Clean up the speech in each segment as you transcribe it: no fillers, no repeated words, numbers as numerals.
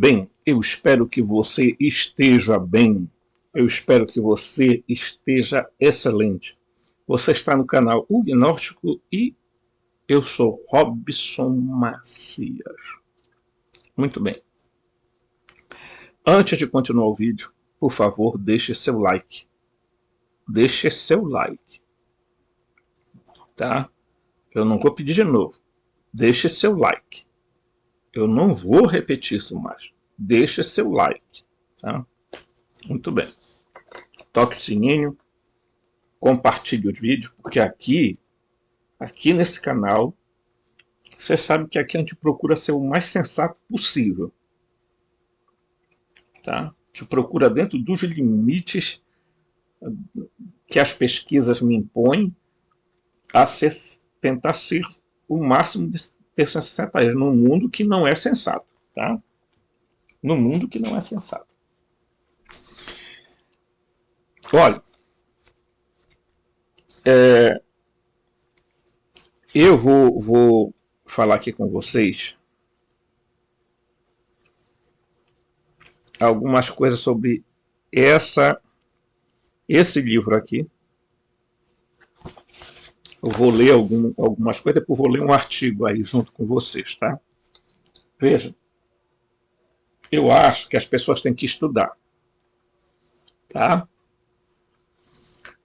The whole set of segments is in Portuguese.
Bem, eu espero que você esteja bem. Eu espero que você esteja excelente. Você está no canal O Gnóstico e eu sou Robson Macias. Muito bem. Antes de continuar o vídeo, por favor, deixe seu like. Deixe seu like. Tá? Eu não vou pedir de novo. Deixe seu like. Eu não vou repetir isso mais. Deixe seu like. Tá? Muito bem. Toque o sininho. Compartilhe os vídeos, porque aqui nesse canal, você sabe que aqui a gente procura ser o mais sensato possível. Tá? A gente procura dentro dos limites que as pesquisas me impõem a tentar ser o máximo de ter sensatez num mundo que não é sensato. Tá? No mundo que não é sensato. Olha, eu vou falar aqui com vocês algumas coisas sobre esse livro aqui. Eu vou ler algumas coisas, depois vou ler um artigo aí junto com vocês, tá? Veja, eu acho que as pessoas têm que estudar, tá?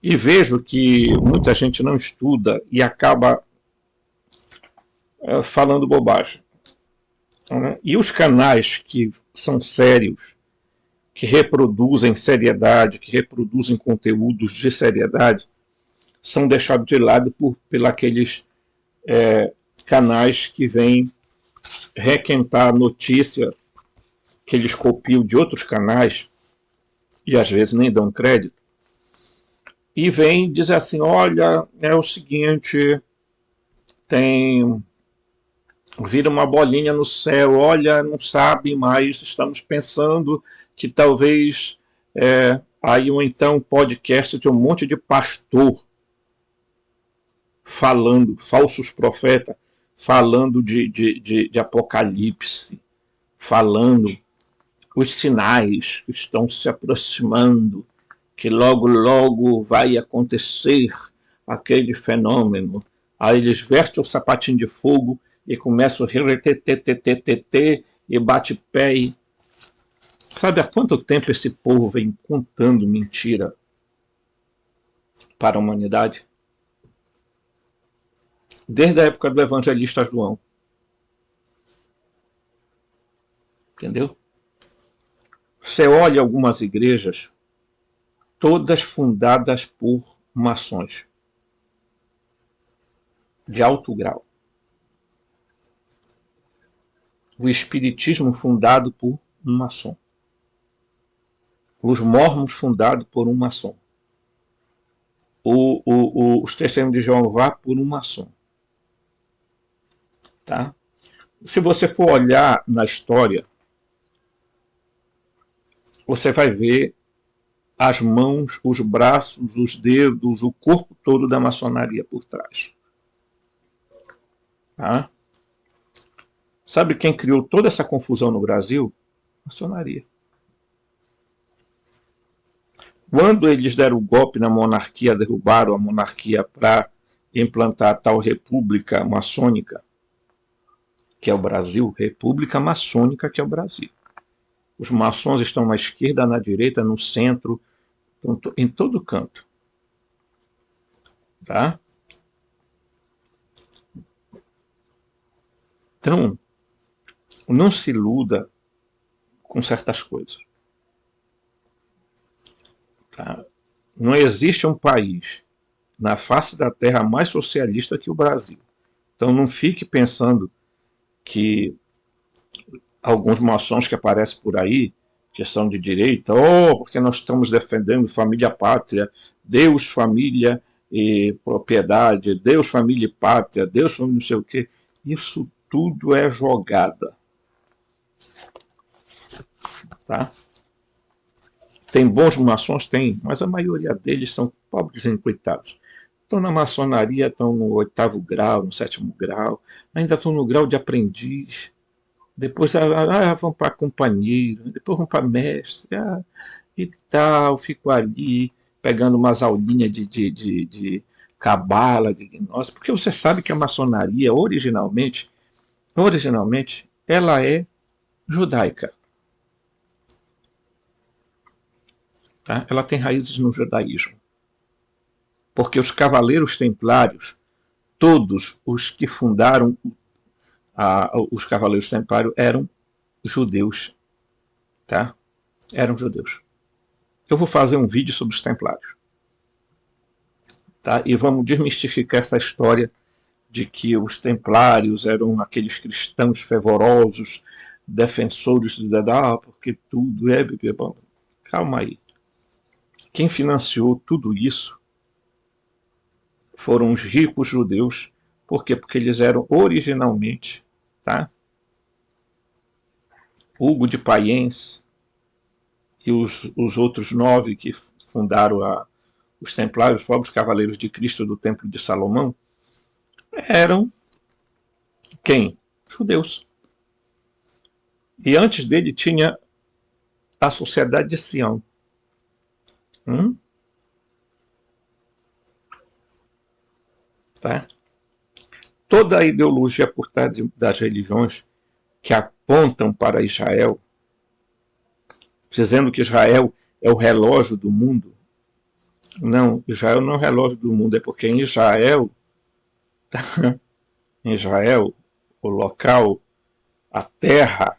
E vejo que muita gente não estuda e acaba falando bobagem. Né? E os canais que são sérios, que reproduzem seriedade, que reproduzem conteúdos de seriedade, são deixados de lado por aqueles canais que vêm requentar notícia que eles copiam de outros canais e às vezes nem dão crédito, e vem dizer assim, olha, é o seguinte, vira uma bolinha no céu, olha, não sabe, mas estamos pensando que talvez aí ou então podcast de um monte de pastor falando, falsos profetas, falando de apocalipse, falando os sinais que estão se aproximando, que logo, logo vai acontecer aquele fenômeno. Aí eles vestem o sapatinho de fogo e começam a retetetetetete e bate pé. E... Sabe há quanto tempo esse povo vem contando mentira para a humanidade? Desde a época do evangelista João. Entendeu? Você olha algumas igrejas, todas fundadas por maçons, de alto grau. O espiritismo fundado por um maçom. Os mormons fundados por um maçom. Os testemunhos de Jeová por um maçom. Tá? Se você for olhar na história, você vai ver as mãos, os braços, os dedos, o corpo todo da maçonaria por trás. Tá? Sabe quem criou toda essa confusão no Brasil? Maçonaria. Quando eles deram o golpe na monarquia, derrubaram a monarquia para implantar a tal república maçônica, que é o Brasil, república maçônica que é o Brasil. Os maçons estão na esquerda, na direita, no centro, em todo canto. Tá? Então, não se iluda com certas coisas. Tá? Não existe um país na face da terra mais socialista que o Brasil. Então não fique pensando que alguns maçons que aparecem por aí, que são de direita, porque nós estamos defendendo família, pátria, Deus, família e propriedade, Deus, família e pátria, Deus, família, não sei o quê. Isso tudo é jogada. Tá? Tem bons maçons? Tem, mas a maioria deles são pobres e coitados. Estão na maçonaria, estão no 8º grau, no 7º grau, ainda estão no grau de aprendiz. Depois vão para companheiro, depois vão para mestre, e tal, fico ali pegando umas aulinhas de cabala, de gnose, porque você sabe que a maçonaria originalmente, ela é judaica, tá? Ela tem raízes no judaísmo, porque os cavaleiros templários, todos os que fundaram os cavaleiros templários eram judeus, tá? Eram judeus. Eu vou fazer um vídeo sobre os templários, tá? E vamos desmistificar essa história de que os templários eram aqueles cristãos fervorosos, defensores do Dedá, porque tudo é... Bom, calma aí. Quem financiou tudo isso foram os ricos judeus. Por quê? Porque eles eram originalmente, tá? Hugo de Payens e os outros 9 que fundaram os templários, os pobres cavaleiros de Cristo do Templo de Salomão, eram quem? Judeus. E antes dele tinha a Sociedade de Sião. Tá? Toda a ideologia por trás das religiões que apontam para Israel, dizendo que Israel é o relógio do mundo. Não, Israel não é o relógio do mundo, é porque em Israel, o local, a terra,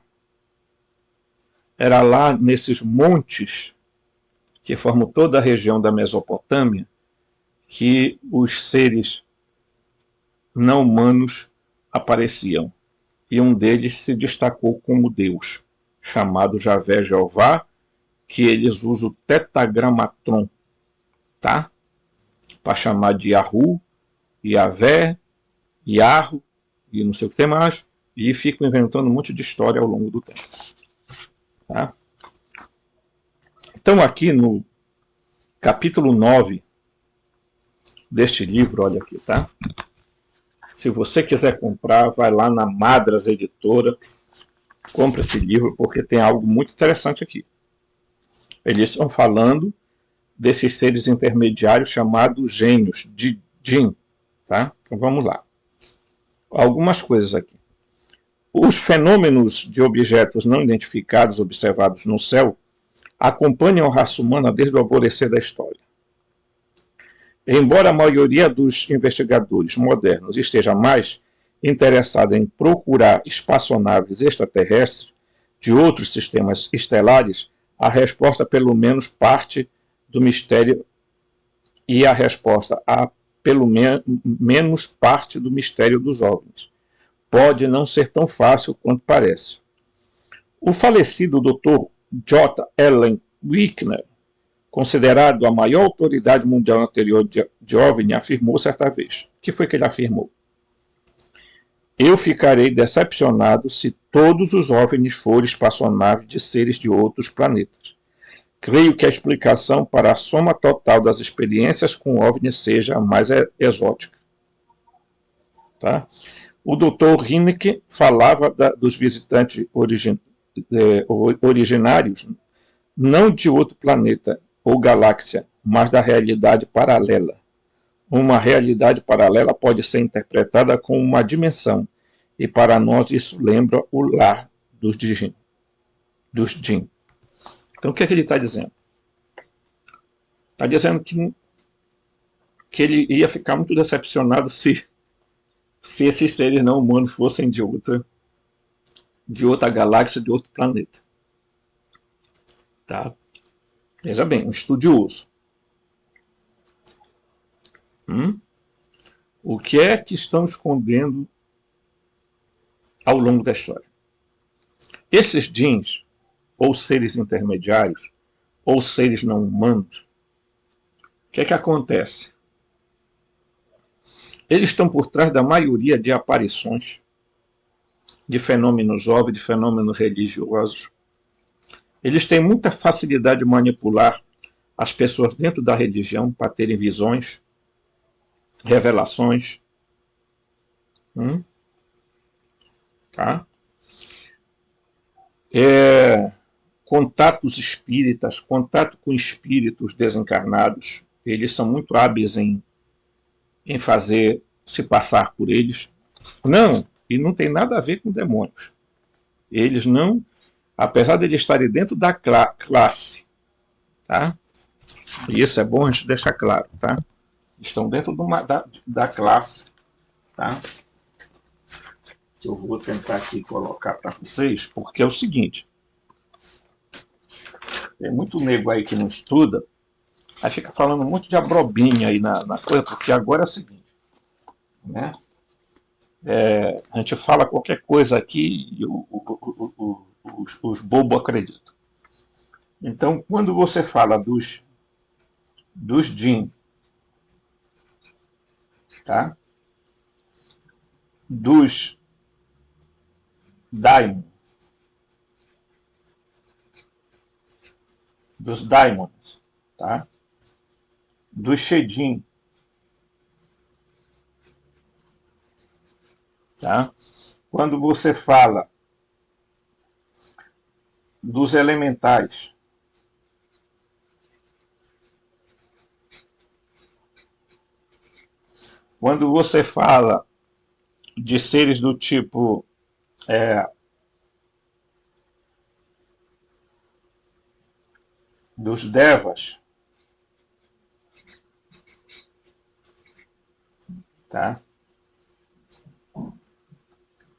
era lá nesses montes que formam toda a região da Mesopotâmia, que os seres não humanos apareciam. E um deles se destacou como Deus, chamado Javé Jeová, que eles usam o tetagramatron, tá? Para chamar de Yahu, Yavé, Yarro, e não sei o que tem mais, e ficam inventando um monte de história ao longo do tempo. Tá? Então aqui no capítulo 9 deste livro, olha aqui, tá? Se você quiser comprar, vai lá na Madras Editora, compra esse livro, porque tem algo muito interessante aqui. Eles estão falando desses seres intermediários chamados gênios, de Jin. Tá? Então vamos lá. Algumas coisas aqui. Os fenômenos de objetos não identificados observados no céu acompanham a raça humana desde o alvorecer da história. Embora a maioria dos investigadores modernos esteja mais interessada em procurar espaçonaves extraterrestres de outros sistemas estelares, a resposta pelo menos parte do mistério e a resposta a pelo menos parte do mistério dos OVNIs. Pode não ser tão fácil quanto parece. O falecido Dr. J. Allen Wigner, considerado a maior autoridade mundial anterior de OVNI, afirmou certa vez. O que foi que ele afirmou? Eu ficarei decepcionado se todos os OVNIs forem espaçonaves de seres de outros planetas. Creio que a explicação para a soma total das experiências com OVNIs seja a mais exótica. Tá? O Dr. Hynek falava dos visitantes originários não de outro planeta ou galáxia, mas da realidade paralela. Uma realidade paralela pode ser interpretada como uma dimensão, e para nós isso lembra o lar dos Jin. Então o que é que ele está dizendo? Está dizendo que ele ia ficar muito decepcionado se esses seres não humanos fossem de outra galáxia, de outro planeta. Tá? Veja bem, um estudioso. O que é que estão escondendo ao longo da história? Esses jins, ou seres intermediários, ou seres não humanos, o que é que acontece? Eles estão por trás da maioria de aparições, de fenômenos OVNI, de fenômenos religiosos. Eles têm muita facilidade de manipular as pessoas dentro da religião para terem visões, revelações. Tá? Contatos espíritas, contato com espíritos desencarnados, eles são muito hábeis em fazer se passar por eles. Não, e não tem nada a ver com demônios. Eles não, apesar de eles estarem dentro da classe, tá? E isso é bom a gente deixar claro, tá? Estão dentro da classe, tá? Que eu vou tentar aqui colocar para vocês, porque é o seguinte: tem muito nego aí que não estuda, aí fica falando um monte de abrobinha aí na coisa, porque agora é o seguinte, né? A gente fala qualquer coisa aqui e os bobos acreditam. Então, quando você fala dos Jin, tá? Dos Daimon, dos Daimons, tá? Dos Shedin, tá? Quando você fala dos elementais, quando você fala de seres do tipo dos Devas, tá?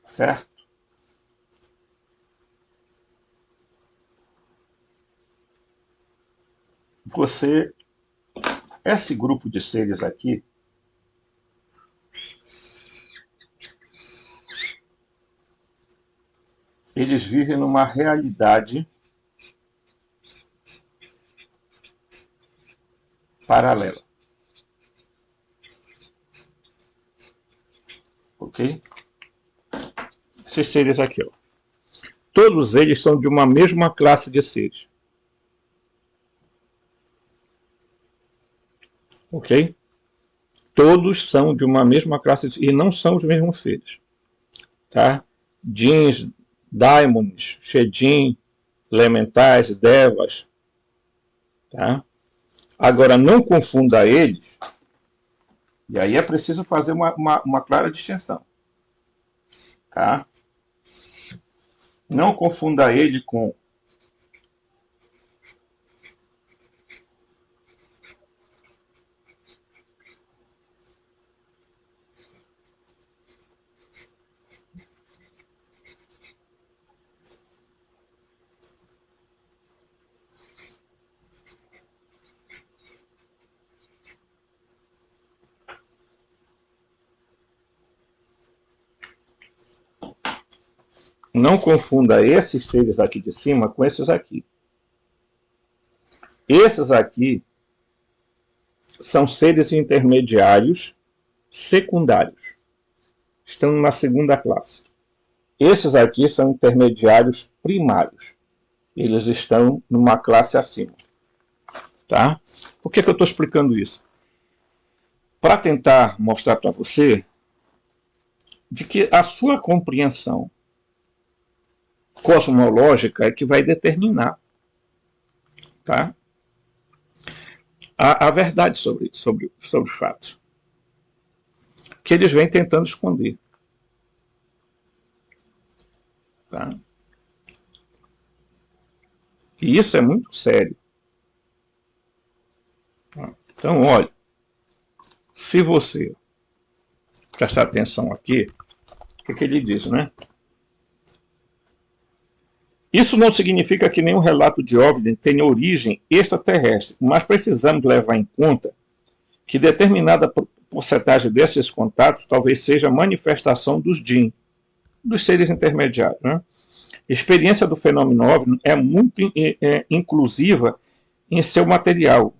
Certo? Você, esse grupo de seres aqui, eles vivem numa realidade paralela. Ok? Esses seres aqui, ó. Todos eles são de uma mesma classe de seres. Ok? Todos são de uma mesma classe e não são os mesmos seres. Tá? Jins, Daimons, Shedin, Elementais, Devas. Tá? Agora, não confunda eles, e aí é preciso fazer uma clara distinção. Tá? Não confunda ele com não confunda esses seres aqui de cima com esses aqui. Esses aqui são seres intermediários secundários. Estão na segunda classe. Esses aqui são intermediários primários. Eles estão numa classe acima. Tá? Por que eu estou explicando isso? Para tentar mostrar para você de que a sua compreensão cosmológica é que vai determinar, tá? a verdade sobre os fatos, que eles vêm tentando esconder. Tá? E isso é muito sério. Então, olha, se você prestar atenção aqui, o que ele diz, né? Isso não significa que nenhum relato de OVNI tenha origem extraterrestre, mas precisamos levar em conta que determinada porcentagem desses contatos talvez seja manifestação dos Jin, dos seres intermediários. Né? A experiência do fenômeno OVNI é muito inclusiva em seu material,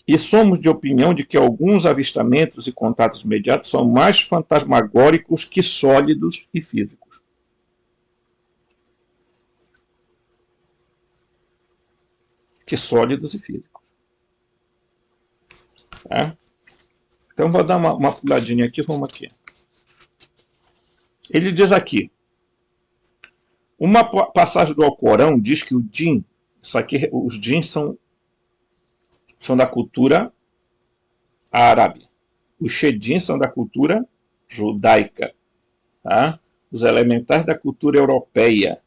e somos de opinião de que alguns avistamentos e contatos imediatos são mais fantasmagóricos que sólidos e físicos. Tá? Então vou dar uma puladinha aqui, vamos aqui. Ele diz aqui: Uma passagem do Alcorão diz que o djin, isso aqui, os djins são da cultura árabe. Os shedins são da cultura judaica. Tá? Os elementais da cultura europeia.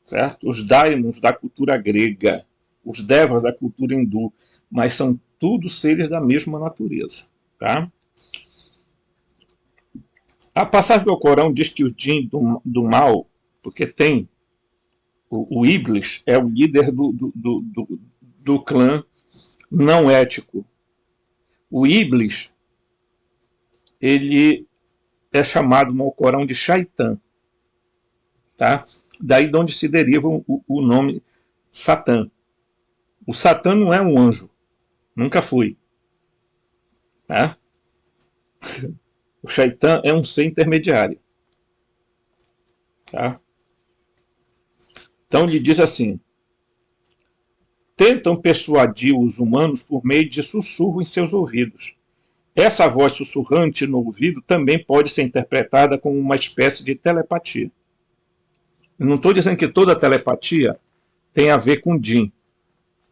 Certo? Os daimons da cultura grega. Os devas da cultura hindu. Mas são todos seres da mesma natureza. Tá? A passagem do Alcorão diz que o djin do mal, porque tem o Iblis, é o líder do clã não ético. O Iblis, ele é chamado no Alcorão de Shaitan. Tá? Daí de onde se deriva o nome Satã. O Satã não é um anjo. Nunca foi. Tá? O Shaitan é um ser intermediário. Tá? Então ele diz assim: tentam persuadir os humanos por meio de sussurro em seus ouvidos. Essa voz sussurrante no ouvido também pode ser interpretada como uma espécie de telepatia. Eu não estou dizendo que toda telepatia tem a ver com djin,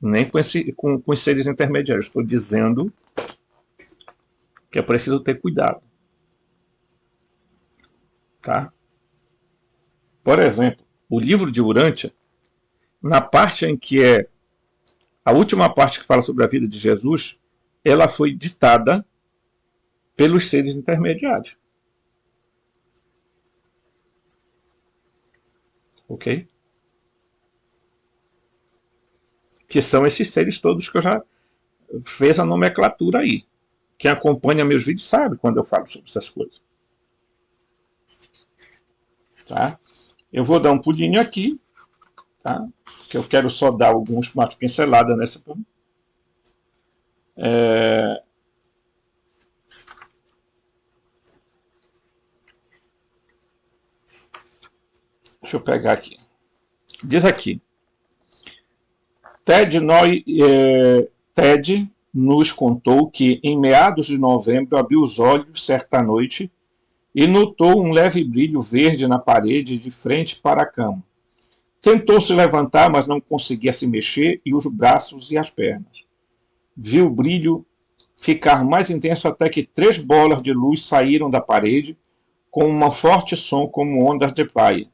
nem com os seres intermediários. Estou dizendo que é preciso ter cuidado. Tá? Por exemplo, o livro de Urântia, na parte em que é a última parte que fala sobre a vida de Jesus, ela foi ditada pelos seres intermediários. Ok? Que são esses seres todos que eu já fiz a nomenclatura aí. Quem acompanha meus vídeos sabe quando eu falo sobre essas coisas. Tá? Eu vou dar um pulinho aqui, tá? Que eu quero só dar umas pinceladas nessa. Deixa eu pegar aqui. Diz aqui. Ted nos contou que, em meados de novembro, abriu os olhos certa noite e notou um leve brilho verde na parede de frente para a cama. Tentou se levantar, mas não conseguia se mexer, e os braços e as pernas. Viu o brilho ficar mais intenso até que 3 bolas de luz saíram da parede com um forte som como ondas de praia.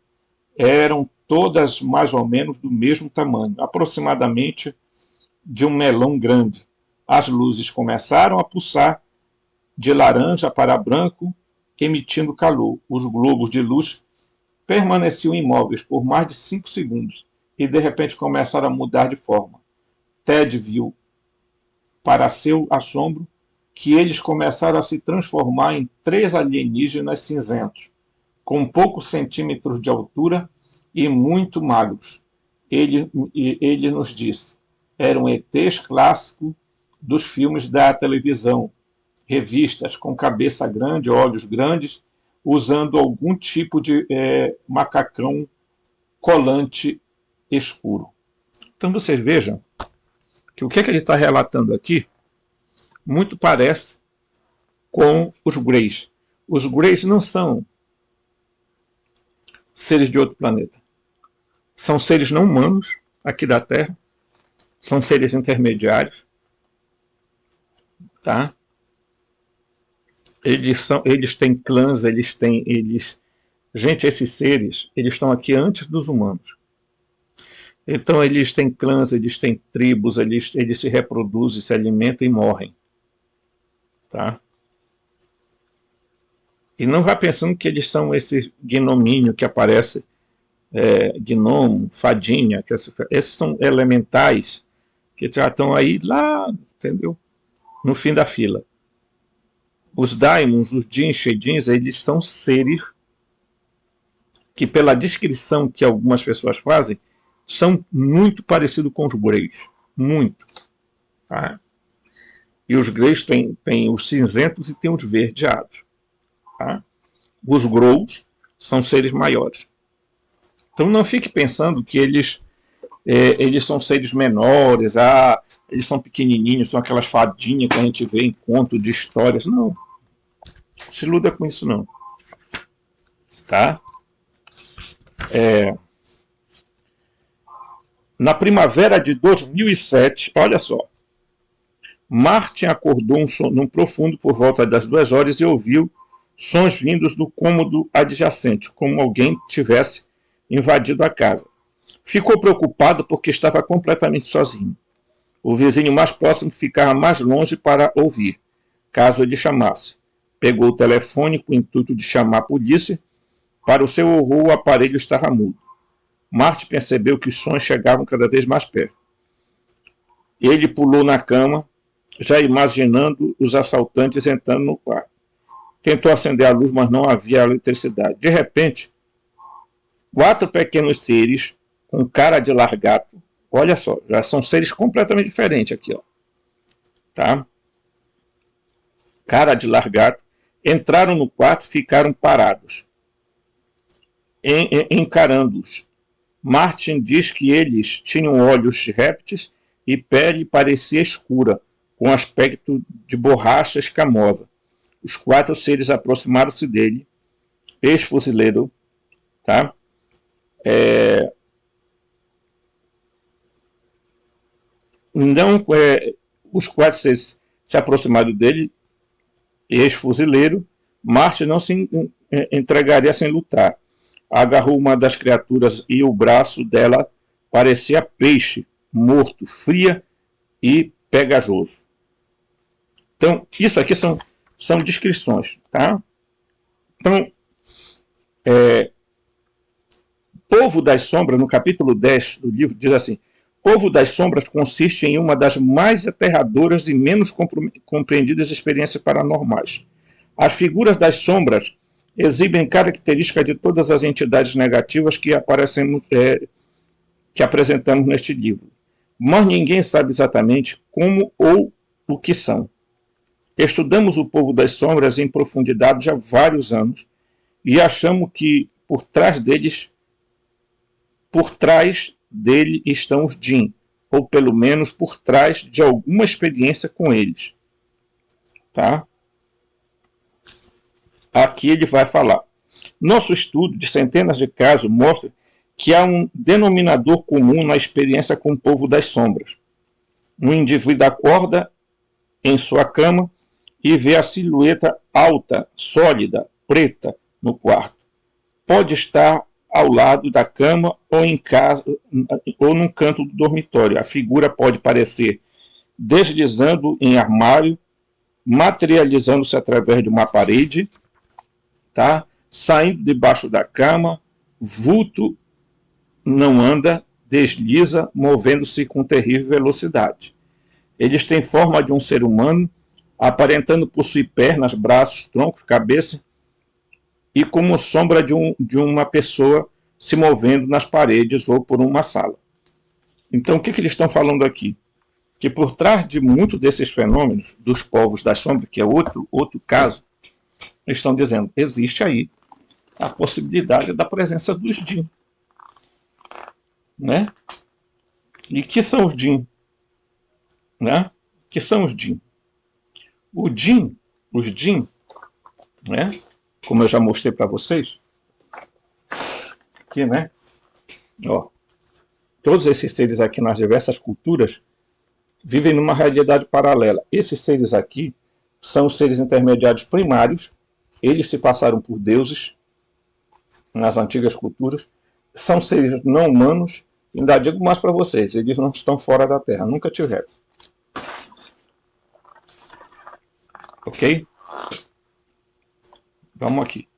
Eram todas mais ou menos do mesmo tamanho, aproximadamente de um melão grande. As luzes começaram a pulsar de laranja para branco, emitindo calor. Os globos de luz permaneciam imóveis por mais de 5 segundos e de repente começaram a mudar de forma. Ted viu, para seu assombro, que eles começaram a se transformar em 3 alienígenas cinzentos, com poucos centímetros de altura e muito magros. Ele nos disse: eram ETs clássicos dos filmes da televisão, revistas com cabeça grande, olhos grandes, usando algum tipo de macacão colante escuro. Então vocês vejam que o que ele está relatando aqui muito parece com os Greys. Os Greys não são seres de outro planeta. São seres não humanos aqui da Terra. São seres intermediários. Tá? Eles têm clãs, Gente, esses seres, eles estão aqui antes dos humanos. Então eles têm clãs, eles têm tribos, eles se reproduzem, se alimentam e morrem. Tá? E não vá pensando que eles são esse gnomínio que aparece, gnomo, fadinha, esses são elementais que já estão aí lá, entendeu? No fim da fila. Os daimons, os djins, shedins, eles são seres que, pela descrição que algumas pessoas fazem, são muito parecidos com os greys. Muito. Tá? E os greys têm os cinzentos e têm os verdeados. Tá? Os grows são seres maiores. Então não fique pensando que eles são seres menores, eles são pequenininhos, são aquelas fadinhas que a gente vê em conto de histórias. Não. Se iluda com isso não. Tá? Na primavera de 2007, olha só, Martin acordou um sono profundo por volta das 2 horas e ouviu sons vindos do cômodo adjacente, como alguém tivesse invadido a casa. Ficou preocupado porque estava completamente sozinho. O vizinho mais próximo ficava mais longe para ouvir, caso ele chamasse. Pegou o telefone com o intuito de chamar a polícia. Para o seu horror, o aparelho estava mudo. Martin percebeu que os sons chegavam cada vez mais perto. Ele pulou na cama, já imaginando os assaltantes entrando no quarto. Tentou acender a luz, mas não havia eletricidade. De repente, 4 pequenos seres com cara de largato, olha só, já são seres completamente diferentes aqui, ó, tá? Cara de largato, entraram no quarto e ficaram parados, encarando-os. Martin diz que eles tinham olhos répteis e pele parecia escura, com aspecto de borracha escamosa. Os 4 seres aproximaram-se dele, ex-fuzileiro, tá? Os 4 seres se aproximaram dele, ex-fuzileiro. Martin não se entregaria sem lutar. Agarrou uma das criaturas e o braço dela parecia peixe morto, fria e pegajoso. Então, isso aqui são descrições, tá? Então, Povo das Sombras, no capítulo 10 do livro, diz assim: Povo das Sombras consiste em uma das mais aterradoras e menos compreendidas experiências paranormais. As figuras das sombras exibem características de todas as entidades negativas que apresentamos neste livro, mas ninguém sabe exatamente como ou o que são. Estudamos o Povo das Sombras em profundidade já há vários anos e achamos que por trás dele estão os Jinn, ou pelo menos por trás de alguma experiência com eles. Tá? Aqui ele vai falar. Nosso estudo de centenas de casos mostra que há um denominador comum na experiência com o Povo das Sombras. Um indivíduo acorda em sua cama e vê a silhueta alta, sólida, preta no quarto. Pode estar ao lado da cama ou em casa ou num canto do dormitório. A figura pode parecer deslizando em armário, materializando-se através de uma parede, tá? Saindo debaixo da cama, vulto não anda, desliza, movendo-se com terrível velocidade. Eles têm forma de um ser humano, aparentando possuir pernas, braços, troncos, cabeça, e como sombra de uma pessoa se movendo nas paredes ou por uma sala. Então, o que eles estão falando aqui? Que por trás de muitos desses fenômenos dos povos das sombras, que é outro caso, eles estão dizendo, existe aí a possibilidade da presença dos Jinn. Né? E que são os Jinn? Né? Que são os Jinn? Os Jinn, né? Como eu já mostrei para vocês, aqui, né? Ó, todos esses seres aqui nas diversas culturas vivem numa realidade paralela. Esses seres aqui são os seres intermediários primários. Eles se passaram por deuses nas antigas culturas. São seres não humanos. Ainda digo mais para vocês, eles não estão fora da Terra, nunca tiveram. Ok? Vamos aqui.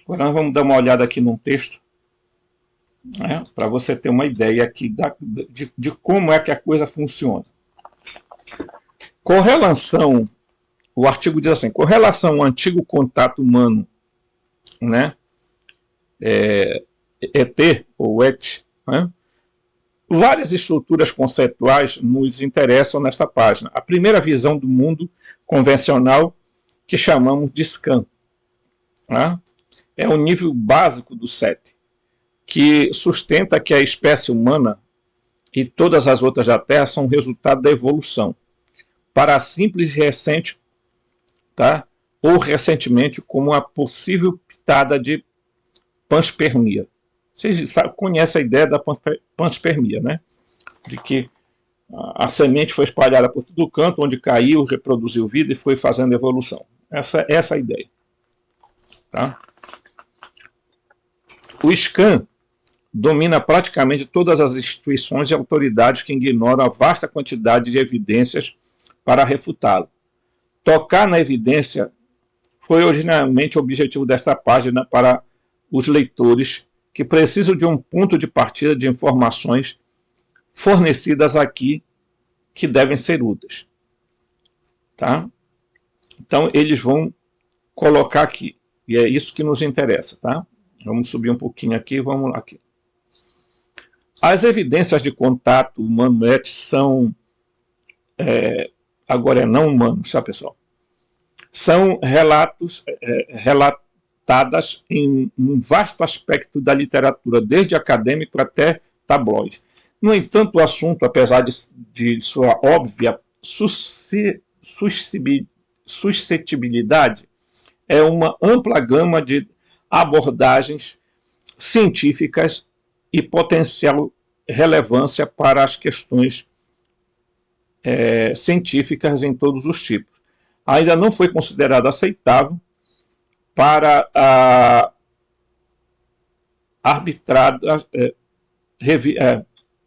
Agora nós vamos dar uma olhada aqui num texto, né, para você ter uma ideia aqui de como é que a coisa funciona. Com relação, o artigo diz assim, com relação ao antigo contato humano, né, ET ou ET, né, várias estruturas conceituais nos interessam nesta página. A primeira visão do mundo convencional que chamamos de scan. Né? É o nível básico do SET, que sustenta que a espécie humana e todas as outras da Terra são resultado da evolução, para a simples e recente, tá? Ou recentemente como uma possível pitada de panspermia. Vocês conhecem a ideia da panspermia, né? De que a semente foi espalhada por todo canto, onde caiu, reproduziu vida e foi fazendo evolução. Essa é a ideia. Tá? O SCAN domina praticamente todas as instituições e autoridades que ignoram a vasta quantidade de evidências para refutá-lo. Tocar na evidência foi originalmente o objetivo desta página para os leitores que precisam de um ponto de partida de informações fornecidas aqui que devem ser úteis. Tá? Então, eles vão colocar aqui, e é isso que nos interessa. Tá? Vamos subir um pouquinho aqui, vamos lá. Aqui. As evidências de contato humano-ético são, agora é não humanos, tá, pessoal? São relatadas em um vasto aspecto da literatura, desde acadêmico até tabloide. No entanto, o assunto, apesar de sua óbvia suscetibilidade, é uma ampla gama de abordagens científicas e potencial relevância para as questões científicas em todos os tipos. Ainda não foi considerado aceitável para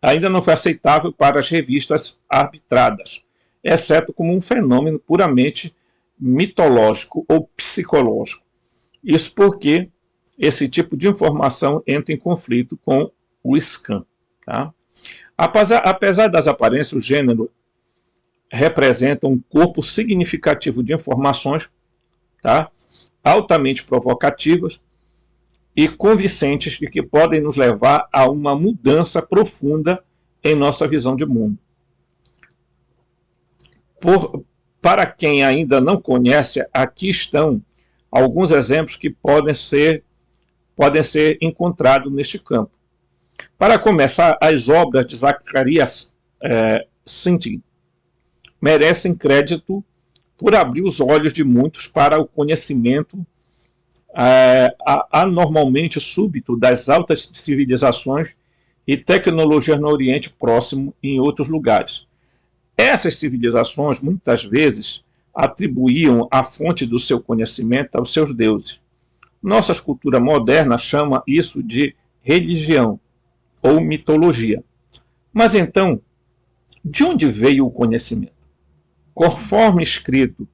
ainda não foi aceitável para as revistas arbitradas, exceto como um fenômeno puramente mitológico ou psicológico. Isso porque esse tipo de informação entra em conflito com o SCAN. Tá? Apesar das aparências, o gênero representa um corpo significativo de informações, tá? Altamente provocativas e convincentes e que podem nos levar a uma mudança profunda em nossa visão de mundo. Para quem ainda não conhece, aqui estão alguns exemplos que podem ser encontrados neste campo. Para começar, as obras de Zacarias Sitchin merecem crédito por abrir os olhos de muitos para o conhecimento anormalmente súbito das altas civilizações e tecnologias no Oriente Próximo e em outros lugares. Essas civilizações, muitas vezes, atribuíam a fonte do seu conhecimento aos seus deuses. Nossa cultura moderna chama isso de religião ou mitologia. Mas então, de onde veio o conhecimento? Conforme escrito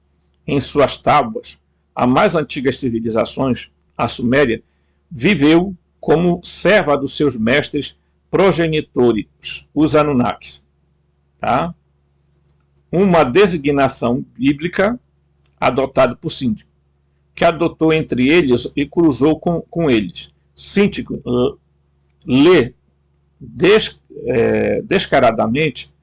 em suas tábuas, a mais antigas civilizações, a Suméria, viveu como serva dos seus mestres progenitores, os Anunnakis. Tá? Uma designação bíblica adotada por Sitchin, que adotou entre eles e cruzou com eles. Sitchin lê descaradamente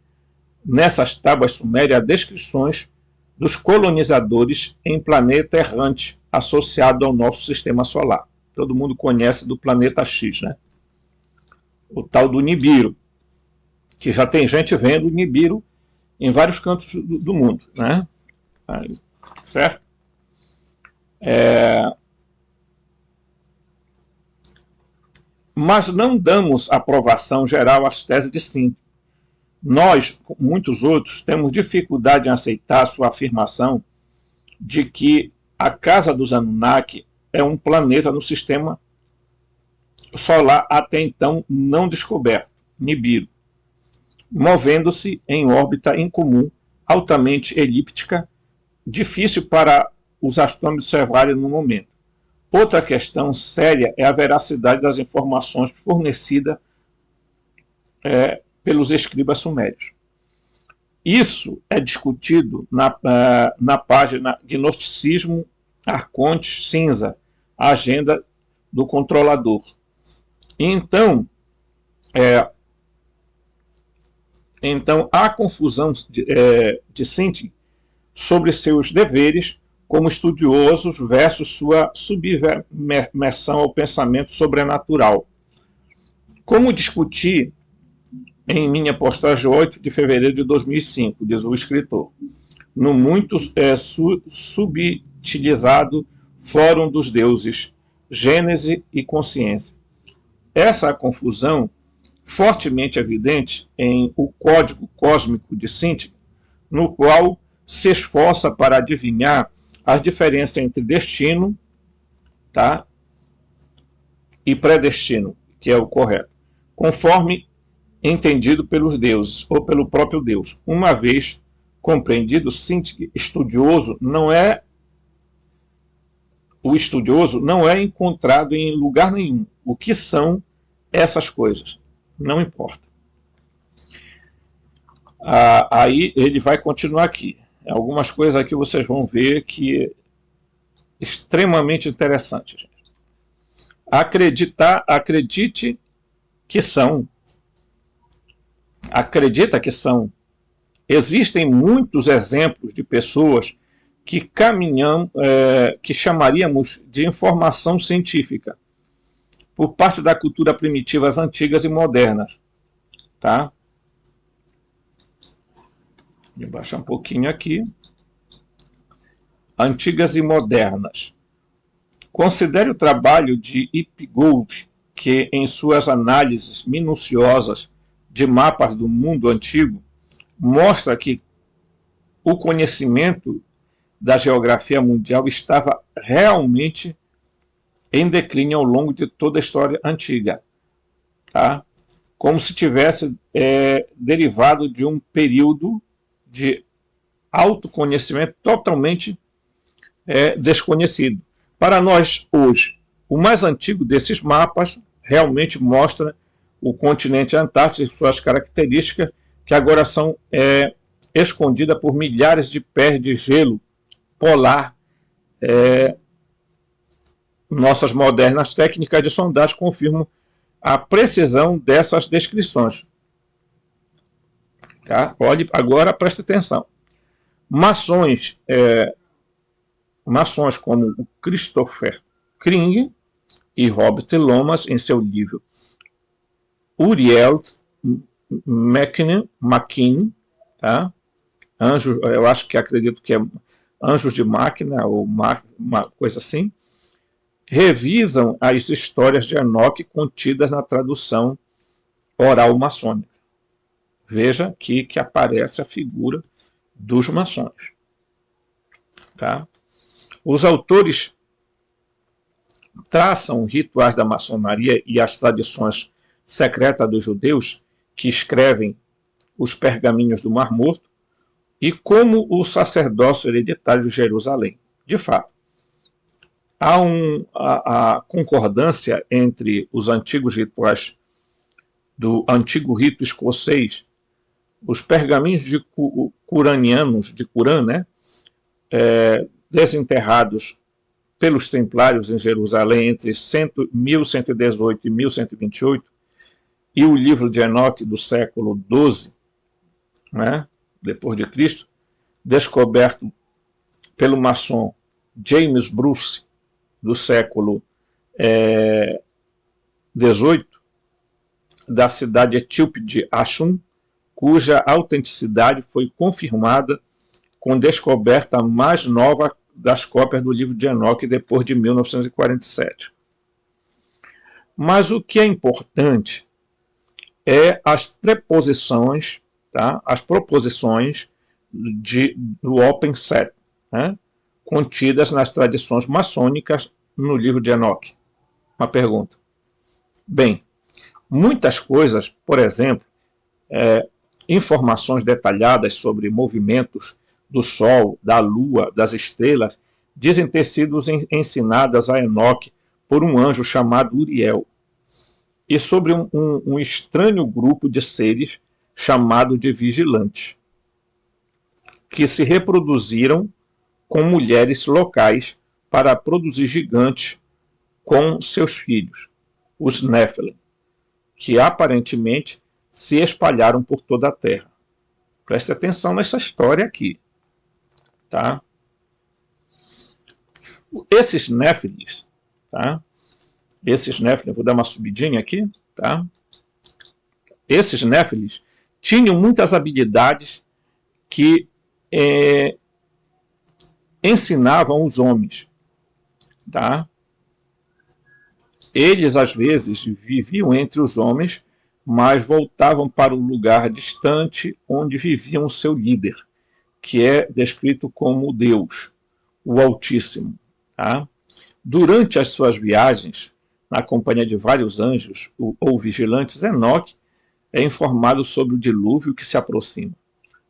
nessas tábuas sumérias descrições dos colonizadores em planeta errante associado ao nosso sistema solar. Todo mundo conhece do planeta X, né? O tal do Nibiru, que já tem gente vendo o Nibiru em vários cantos do mundo, né? Certo? Mas não damos aprovação geral às teses de Sitchin. Nós, muitos outros, temos dificuldade em aceitar sua afirmação de que a casa dos Anunnaki é um planeta no sistema solar até então não descoberto, Nibiru, movendo-se em órbita incomum, altamente elíptica, difícil para os astrônomos observarem no momento. Outra questão séria é a veracidade das informações fornecidas pelos escribas sumérios. Isso é discutido na página Gnosticismo, Arcontes, Cinza, a agenda do controlador. Então, há confusão de Sitchin sobre seus deveres como estudiosos versus sua submersão ao pensamento sobrenatural. Como discuti em minha postagem 8 de fevereiro de 2005, diz o escritor, no muito subutilizado Fórum dos Deuses, Gênese e Consciência. essa confusão fortemente evidente em O Código Cósmico de Syntyche, no qual se esforça para adivinhar as diferenças entre destino, tá, e predestino, que é o correto, conforme entendido pelos deuses ou pelo próprio Deus. Uma vez compreendido, Syntyche, o estudioso não é encontrado em lugar nenhum. O que são essas coisas? Não importa. Aí ele vai continuar aqui. Algumas coisas aqui vocês vão ver que é extremamente interessante. Acredite que são. Acredita que são. Existem muitos exemplos de pessoas que que chamaríamos de informação científica, por parte da cultura primitivas antigas e modernas. Tá? Vou baixar um pouquinho aqui. Antigas e modernas. Considere o trabalho de Ipgold, que em suas análises minuciosas de mapas do mundo antigo, mostra que o conhecimento da geografia mundial estava realmente em declínio ao longo de toda a história antiga, tá? Como se tivesse derivado de um período de autoconhecimento totalmente desconhecido. Para nós, hoje, o mais antigo desses mapas realmente mostra o continente Antártico e suas características, que agora são escondidas por milhares de pés de gelo polar. Nossas modernas técnicas de sondagem confirmam a precisão dessas descrições. Tá? Olhe, agora preste atenção. Maçons como o Christopher Kring e Robert Lomas, em seu livro Uriel McKinney, tá? Anjos, eu acredito que é Anjos de Máquina, ou uma coisa assim, revisam as histórias de Enoque contidas na tradução oral maçônica. Veja aqui que aparece a figura dos maçons. Tá? Os autores traçam rituais da maçonaria e as tradições secretas dos judeus que escrevem os pergaminhos do Mar Morto e como o sacerdócio hereditário de Jerusalém. De fato, há a concordância entre os antigos rituais do antigo rito escocês, os pergaminhos curanianos, de Curã, né, desenterrados pelos templários em Jerusalém entre 1118 e 1128, e o livro de Enoque do século XII, né, depois de Cristo, descoberto pelo maçom James Bruce, do século XVIII, da cidade etíope de Axum, cuja autenticidade foi confirmada com descoberta mais nova das cópias do livro de Enoque depois de 1947. Mas o que é importante é as preposições, tá? As proposições do Open Set, né? Contidas nas tradições maçônicas no livro de Enoque. Uma pergunta. Bem, muitas coisas, por exemplo, informações detalhadas sobre movimentos do Sol, da Lua, das estrelas, dizem ter sido ensinadas a Enoque por um anjo chamado Uriel, e sobre um estranho grupo de seres chamado de vigilantes, que se reproduziram com mulheres locais para produzir gigantes com seus filhos, os Nephilim, que aparentemente se espalharam por toda a Terra. Preste atenção nessa história aqui. Tá? Esses Nephilim, tá? Esses Nephilim, vou dar uma subidinha aqui, tá? Esses Nephilim tinham muitas habilidades que ensinavam os homens, tá? Eles, às vezes, viviam entre os homens, mas voltavam para um lugar distante onde viviam o seu líder, que é descrito como Deus, o Altíssimo. Tá? Durante as suas viagens, na companhia de vários anjos ou vigilantes, Enoque é informado sobre o dilúvio que se aproxima.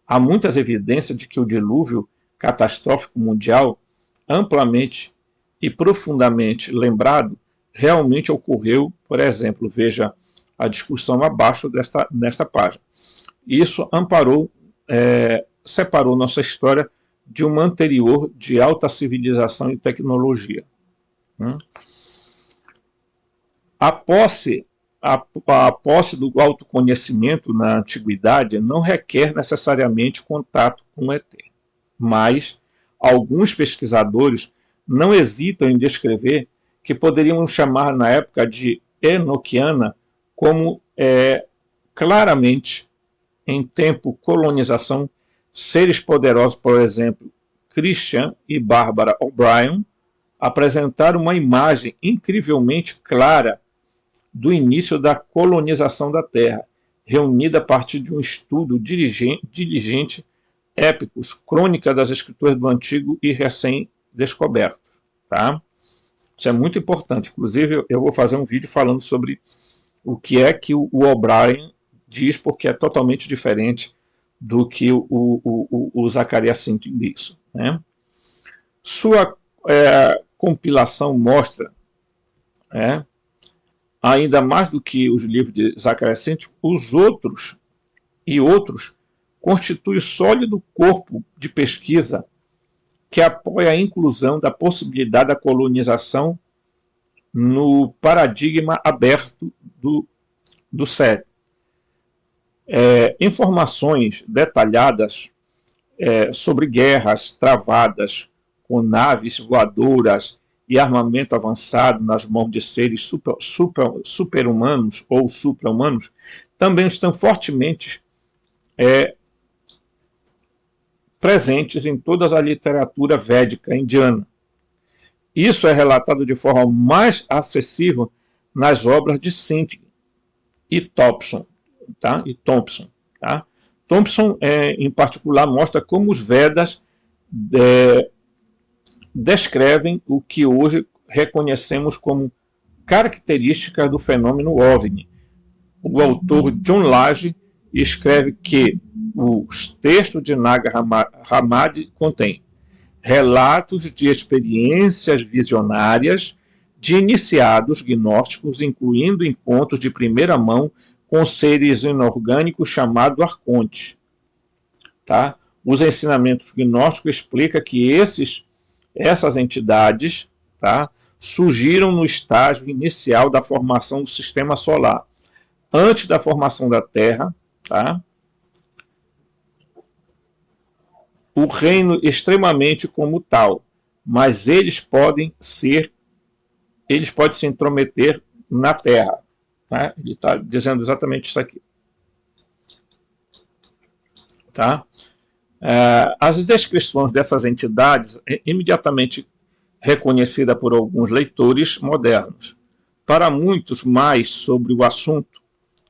Há muitas evidências de que o dilúvio catastrófico mundial, amplamente e profundamente lembrado, realmente ocorreu. Por exemplo, veja a discussão abaixo nesta página. Isso separou nossa história de uma anterior de alta civilização e tecnologia. A posse do autoconhecimento na antiguidade não requer necessariamente contato com o ET, mas alguns pesquisadores não hesitam em descrever que poderíamos chamar na época de enoquiana como claramente, em tempo colonização, seres poderosos, por exemplo, Christian e Barbara O'Brien, apresentaram uma imagem incrivelmente clara do início da colonização da Terra, reunida a partir de um estudo diligente, épicos, crônica das escrituras do Antigo e recém-descobertos. Tá? Isso é muito importante. Inclusive, eu vou fazer um vídeo falando sobre o que é que o O'Brien diz, porque é totalmente diferente do que o Zacarias Sitchin diz. Né? Sua compilação mostra, ainda mais do que os livros de Zacarias Sitchin, os outros constituem sólido corpo de pesquisa que apoia a inclusão da possibilidade da colonização no paradigma aberto do século. Informações detalhadas sobre guerras travadas com naves voadoras e armamento avançado nas mãos de seres super-humanos ou supra-humanos também estão fortemente presentes em toda a literatura védica indiana. Isso é relatado de forma mais acessível nas obras de Sitchin e Thompson. Tá? Thompson, em particular, mostra como os Vedas descrevem o que hoje reconhecemos como características do fenômeno OVNI. O autor John Lage escreve que os textos de Nag Hammadi contêm relatos de experiências visionárias de iniciados gnósticos, incluindo encontros de primeira mão com seres inorgânicos chamados arcontes. Tá? Os ensinamentos gnósticos explicam que essas entidades, tá, surgiram no estágio inicial da formação do sistema solar, antes da formação da Terra, tá? O reino extremamente como tal, mas eles podem se intrometer na Terra. Tá? Ele está dizendo exatamente isso aqui. Tá? As descrições dessas entidades imediatamente reconhecida por alguns leitores modernos. Para muitos mais sobre o assunto,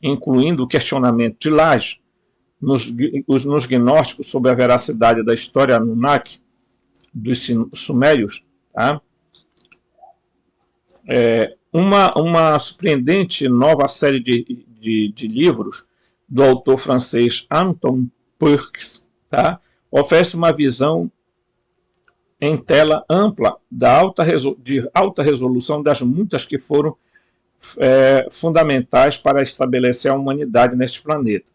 incluindo o questionamento de Lage nos gnósticos sobre a veracidade da história Anunnaki dos sumérios, tá? Uma surpreendente nova série de livros do autor francês Anton Purks, tá? Oferece uma visão em tela ampla de alta resolução das muitas que foram fundamentais para estabelecer a humanidade neste planeta.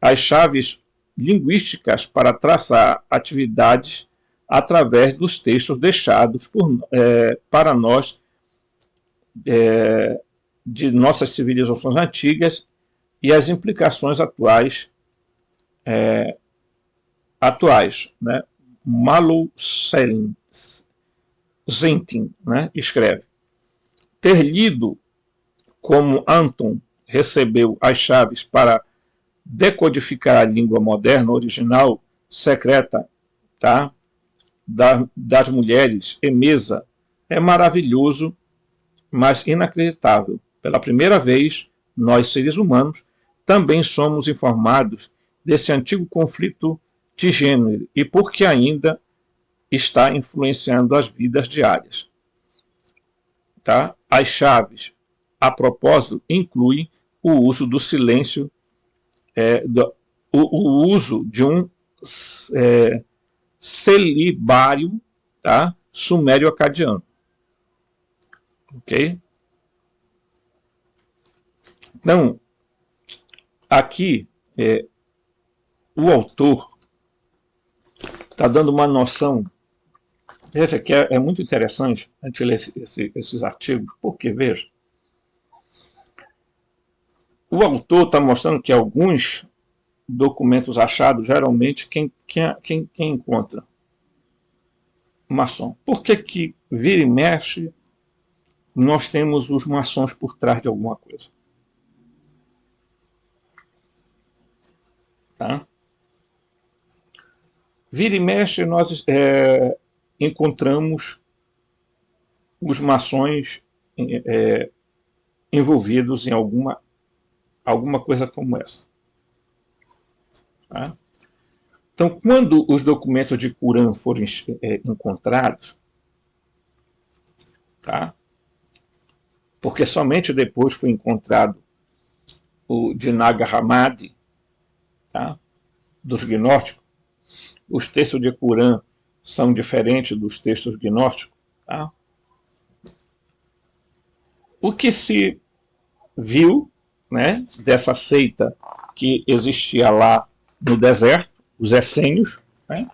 As chaves linguísticas para traçar atividades através dos textos deixados para nós de nossas civilizações antigas e as implicações atuais, né? Malou Zentin, né, escreve: ter lido como Anton recebeu as chaves para decodificar a língua moderna, original, secreta, tá, das mulheres, Emesa, é maravilhoso mas inacreditável. Pela primeira vez, nós, seres humanos, também somos informados desse antigo conflito de gênero e porque ainda está influenciando as vidas diárias. Tá? As chaves, a propósito, incluem o uso do silêncio, o uso de um celibário, tá? Sumério-acadiano. Ok? Então, aqui, o autor está dando uma noção. Veja que é muito interessante a gente ler esses artigos, porque, veja, o autor está mostrando que alguns documentos achados, geralmente, quem encontra? Maçom. Por que vira e mexe, nós temos os maçons por trás de alguma coisa? Tá? Vira e mexe, nós encontramos os maçons envolvidos em alguma coisa como essa. Tá? Então, quando os documentos de Qumran foram encontrados, tá? Porque somente depois foi encontrado o de Nag Hammadi, tá? Dos gnósticos, os textos de Qumran são diferentes dos textos gnósticos. Tá? O que se viu, né, dessa seita que existia lá no deserto, os essênios, né,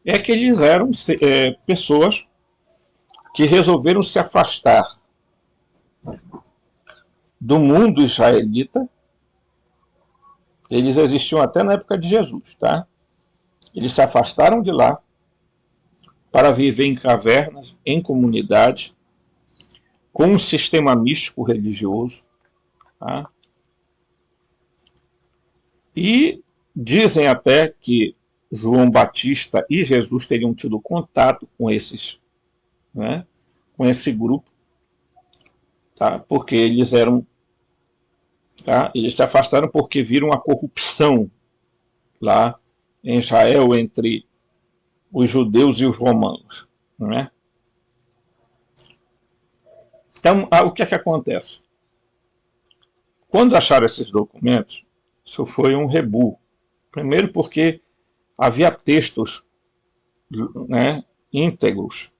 é que eles eram pessoas que resolveram se afastar do mundo israelita. Eles existiam até na época de Jesus, tá? Eles se afastaram de lá para viver em cavernas, em comunidade, com um sistema místico religioso. Tá? E dizem até que João Batista e Jesus teriam tido contato com esses, né, com esse grupo, tá? Porque eles eram, tá? Eles se afastaram porque viram a corrupção lá em Israel entre os judeus e os romanos, né? Então, o que é que acontece? Quando acharam esses documentos, isso foi um rebu. Primeiro porque havia textos, né, íntegros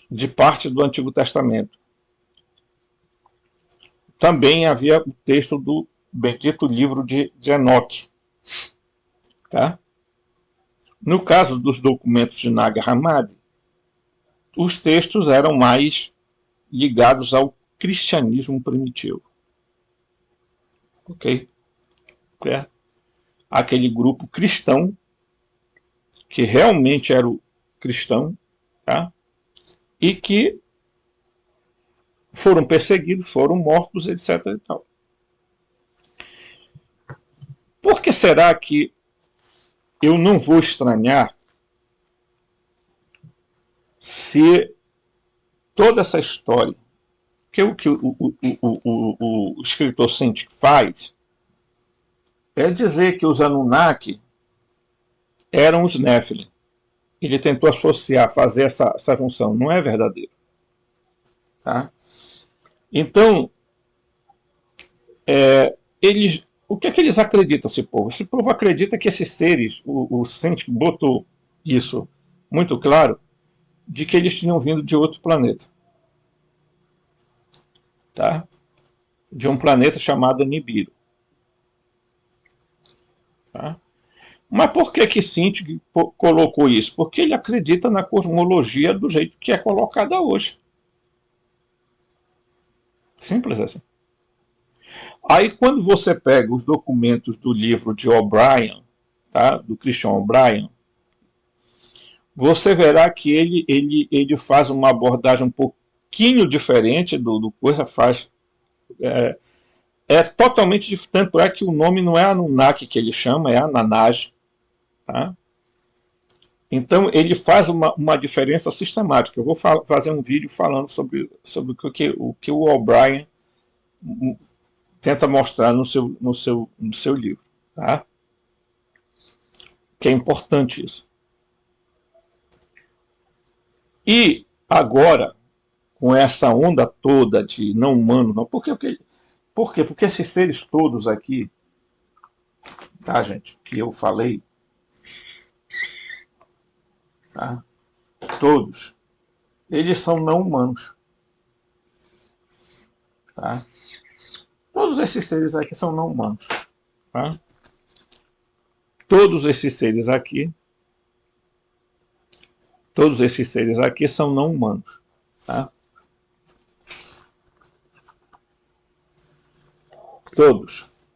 de parte do Antigo Testamento. Também havia o texto do bendito livro de Enoque. Tá? No caso dos documentos de Nag Hammadi, os textos eram mais ligados ao cristianismo primitivo. Ok? É. Aquele grupo cristão, que realmente era o cristão, tá? E que foram perseguidos, foram mortos, etc. E tal. Por que será que eu não vou estranhar se toda essa história que o escritor Cinti faz é dizer que os Anunnaki eram os Nephilim. Ele tentou associar, fazer essa junção. Não é verdadeiro. Tá? Então, o que é que eles acreditam, esse povo? Esse povo acredita que esses seres, o Cinti botou isso muito claro, de que eles tinham vindo de outro planeta. Tá? De um planeta chamado Nibiru. Tá? Mas por que Cinti colocou isso? Porque ele acredita na cosmologia do jeito que é colocada hoje. Simples assim. Aí quando você pega os documentos do livro de O'Brien, tá? Do Christian O'Brien, você verá que ele faz uma abordagem um pouquinho diferente do coisa, faz... totalmente diferente, tanto que o nome não é Anunnaki que ele chama, é Ananage. Tá? Então, ele faz uma diferença sistemática. Eu vou fazer um vídeo falando sobre o que o O'Brien tenta mostrar no seu livro. Tá? Que é importante isso. E agora, com essa onda toda de não humano, não, por quê? Porque esses seres todos aqui, tá, gente, que eu falei, tá? Todos, eles são não humanos. Tá? Todos esses seres aqui são não humanos. Tá? Todos esses seres aqui são não humanos. Tá? Todos.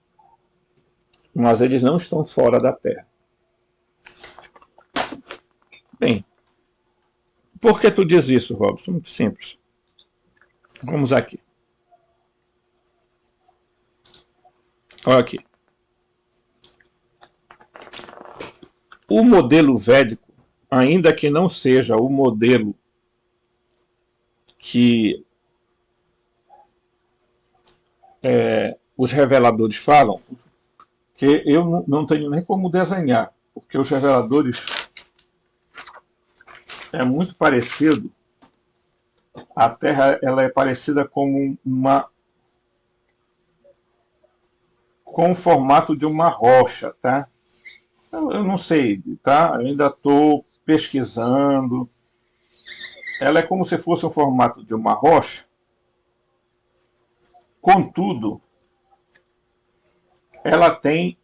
Mas eles não estão fora da Terra. Bem, por que tu diz isso, Robson? Muito simples. Vamos aqui. Olha aqui. O modelo védico, ainda que não seja o modelo que os reveladores falam, que eu não tenho nem como desenhar, porque os reveladores é muito parecido. A Terra ela é parecida com com o formato de uma rocha, tá? Eu não sei, tá? Eu ainda estou pesquisando. Ela é como se fosse o formato de uma rocha. Contudo, ela tem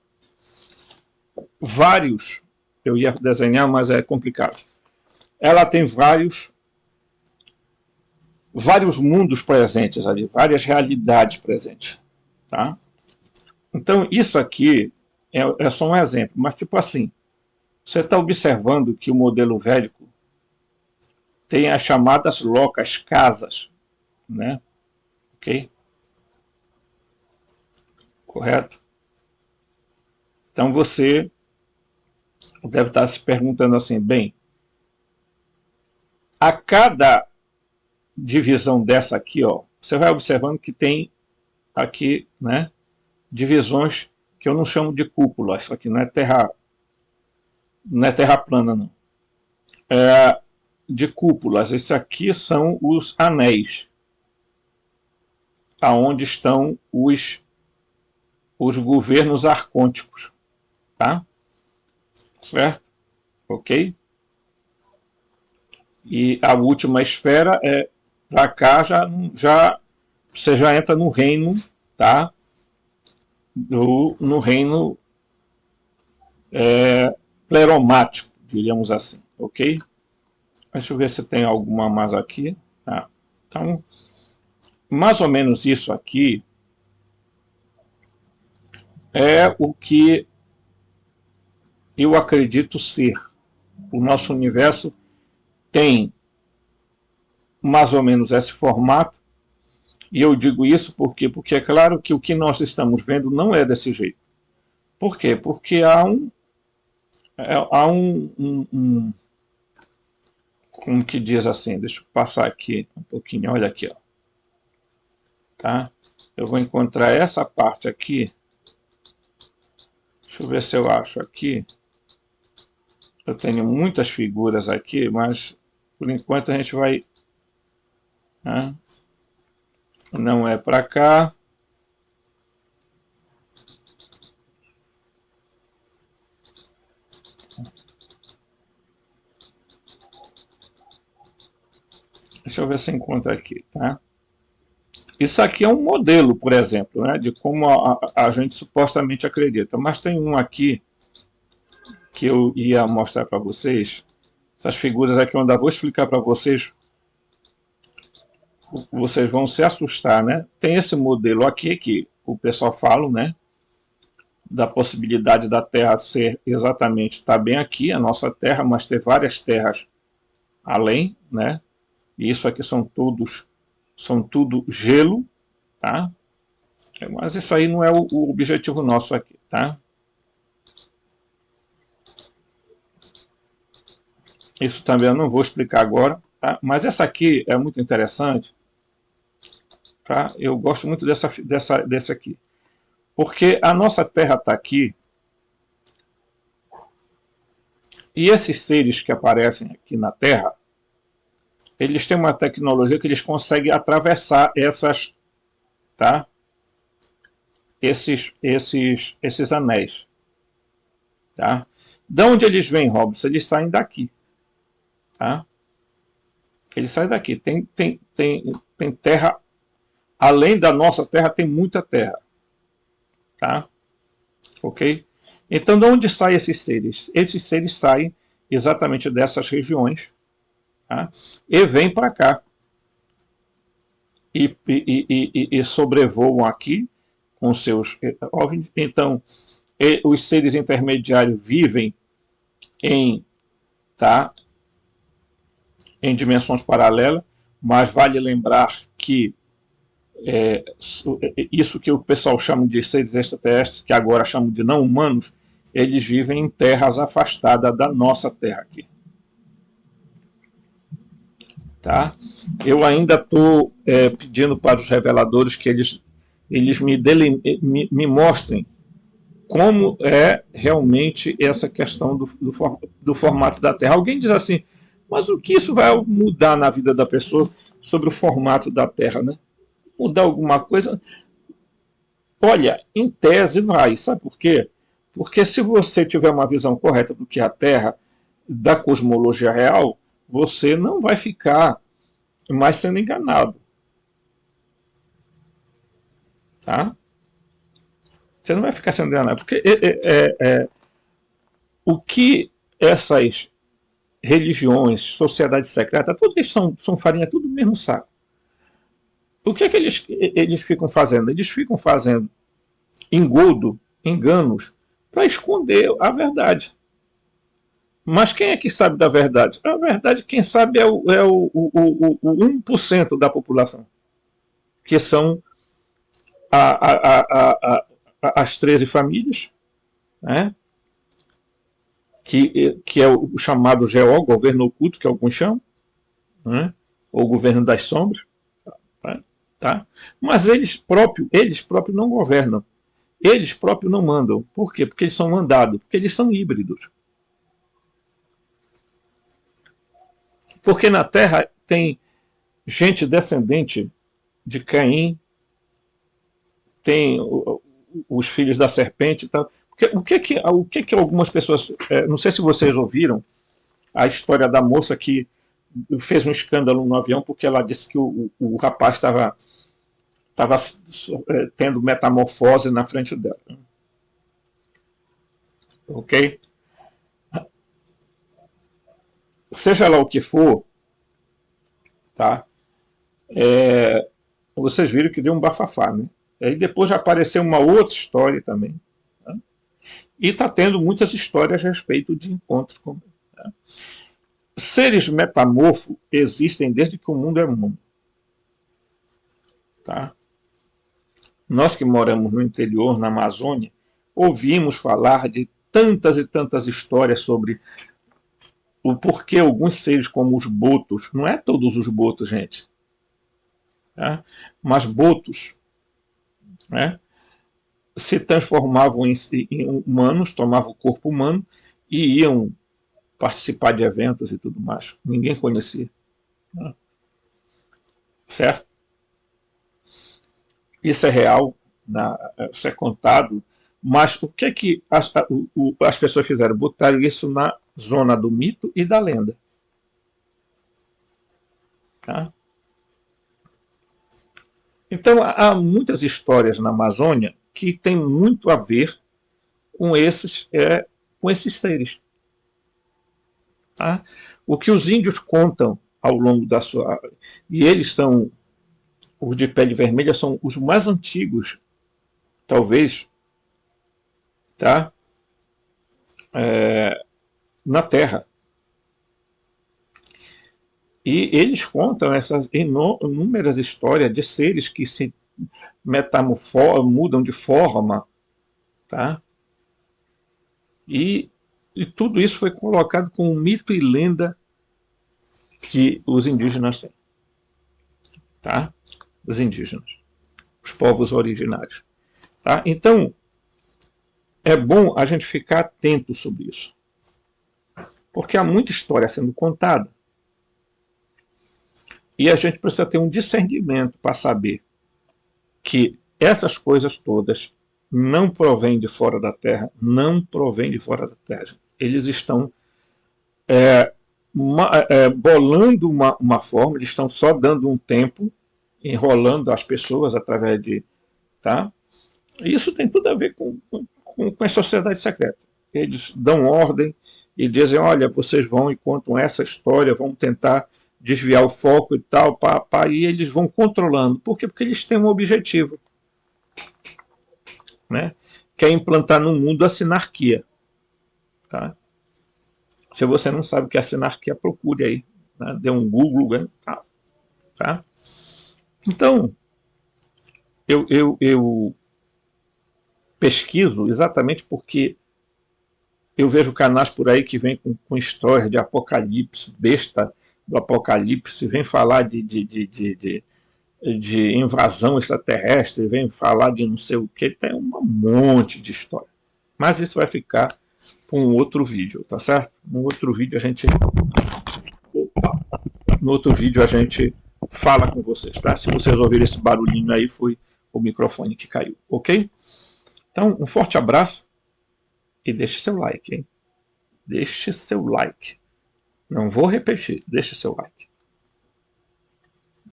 vários. Eu ia desenhar, mas é complicado. Ela tem vários mundos presentes ali, várias realidades presentes, tá? Então isso aqui é só um exemplo, mas tipo assim, você está observando que o modelo védico tem as chamadas locas, casas, né? Ok? Correto? Então você deve estar se perguntando assim, bem, a cada divisão dessa aqui, ó, você vai observando que tem aqui, né, divisões que eu não chamo de cúpula. Isso aqui não é terra plana, não. É de cúpulas. Esses aqui são os anéis, aonde estão os governos arcônticos, tá? Certo? Ok? E a última esfera é para cá, você já entra no reino, tá? No reino pleromático, diríamos assim, ok? Deixa eu ver se tem alguma mais aqui. Ah, então, mais ou menos isso aqui é o que eu acredito ser. O nosso universo tem mais ou menos esse formato, e eu digo isso porque é claro que o que nós estamos vendo não é desse jeito. Por quê? Porque há como que diz assim, deixa eu passar aqui um pouquinho, olha aqui, ó. Tá? Eu vou encontrar essa parte aqui, deixa eu ver se eu acho aqui. Eu tenho muitas figuras aqui, mas por enquanto a gente vai... Né? Não é para cá. Deixa eu ver se encontro aqui, tá? Isso aqui é um modelo, por exemplo, né, de como a gente supostamente acredita. Mas tem um aqui que eu ia mostrar para vocês. Essas figuras aqui, onde eu vou explicar para vocês, vocês vão se assustar, né? Tem esse modelo aqui que o pessoal fala, né? Da possibilidade da Terra ser exatamente, está bem aqui, a nossa Terra, mas ter várias terras além, né? E isso aqui são tudo gelo, tá? Mas isso aí não é o objetivo nosso aqui, tá? Isso também eu não vou explicar agora, tá? Mas essa aqui é muito interessante, tá? Eu gosto muito dessa aqui. Porque a nossa Terra está aqui, e esses seres que aparecem aqui na Terra, eles têm uma tecnologia que eles conseguem atravessar tá? esses anéis. Tá? De onde eles vêm, Robson? Eles saem daqui. Tá? Eles saem daqui. Tem terra, além da nossa terra, tem muita terra. Tá? Ok? Então, de onde saem esses seres? Esses seres saem exatamente dessas regiões, tá? E vêm para cá. E sobrevoam aqui com seus OVNIs. Então, os seres intermediários vivem em, tá, em dimensões paralelas, mas vale lembrar que isso que o pessoal chama de seres extraterrestres, que agora chamam de não humanos, eles vivem em terras afastadas da nossa Terra aqui. Tá? Eu ainda estou pedindo para os reveladores que eles me mostrem como é realmente essa questão do formato da Terra. Alguém diz assim, mas o que isso vai mudar na vida da pessoa sobre o formato da Terra, né? Mudar alguma coisa? Olha, em tese vai, sabe por quê? Porque se você tiver uma visão correta do que é a Terra, da cosmologia real, você não vai ficar mais sendo enganado. Tá? Você não vai ficar sendo enganado. Porque o que essas religiões, sociedades secretas, todos eles são farinha, tudo do mesmo saco. O que é que eles ficam fazendo? Eles ficam fazendo engodo, enganos, para esconder a verdade. Mas quem é que sabe da verdade? A verdade, quem sabe, o 1% da população, que são as 13 famílias, né? que é o chamado GO, governo oculto, que alguns chamam, né? Ou governo das sombras. Tá? Mas eles próprios não governam. Eles próprios não mandam. Por quê? Porque eles são mandados. Porque eles são híbridos. Porque na Terra tem gente descendente de Caim, tem os filhos da serpente. Tá? O que algumas pessoas... não sei se vocês ouviram a história da moça que fez um escândalo no avião porque ela disse que o rapaz estava tendo metamorfose na frente dela. Ok? Seja lá o que for, tá? Vocês viram que deu um bafafá, né? Aí depois já apareceu uma outra história também. Tá? E está tendo muitas histórias a respeito de encontros com. Tá? Seres metamorfos existem desde que o mundo é mundo. Tá? Nós que moramos no interior, na Amazônia, ouvimos falar de tantas e tantas histórias sobre o porquê alguns seres como os botos, não é todos os botos, gente, tá? Mas botos, né, se transformavam em humanos, tomavam o corpo humano e iam participar de eventos e tudo mais. Ninguém conhecia. Né? Certo? Isso é real, isso é contado, mas o que é que as pessoas fizeram? Botaram isso na zona do mito e da lenda. Tá? Então, há muitas histórias na Amazônia que têm muito a ver com esses seres. Tá? O que os índios contam ao longo da sua... E eles são, os de pele vermelha, são os mais antigos, talvez, tá? Na Terra. E eles contam essas inúmeras histórias de seres que se mudam de forma, tá? E tudo isso foi colocado como mito e lenda que os indígenas têm. Tá? Os indígenas, os povos originários. Tá? Então, é bom a gente ficar atento sobre isso. Porque há muita história sendo contada. E a gente precisa ter um discernimento para saber que essas coisas todas não provêm de fora da Terra, não provêm de fora da Terra. Eles estão bolando uma forma, eles estão só dando um tempo, enrolando as pessoas através de... Tá? Isso tem tudo a ver com as sociedades secretas. Eles dão ordem e dizem, olha, vocês vão e contam essa história, vão tentar desviar o foco e tal, e eles vão controlando. Por quê? Porque eles têm um objetivo, né? Que é implantar no mundo a sinarquia. Tá? Se você não sabe o que é a sinarquia, procure aí. Né? Dê um Google. Né? Tá? Então, eu pesquiso exatamente porque eu vejo canais por aí que vêm com histórias de apocalipse, besta do apocalipse, vem falar de invasão extraterrestre, vem falar de não sei o que, tem um monte de história. Mas isso vai ficar para um outro vídeo, tá certo? No outro vídeo a gente fala com vocês, tá? Se vocês ouvirem esse barulhinho aí, foi o microfone que caiu, ok? Então, um forte abraço e deixe seu like, hein? Deixe seu like. Não vou repetir, deixe seu like.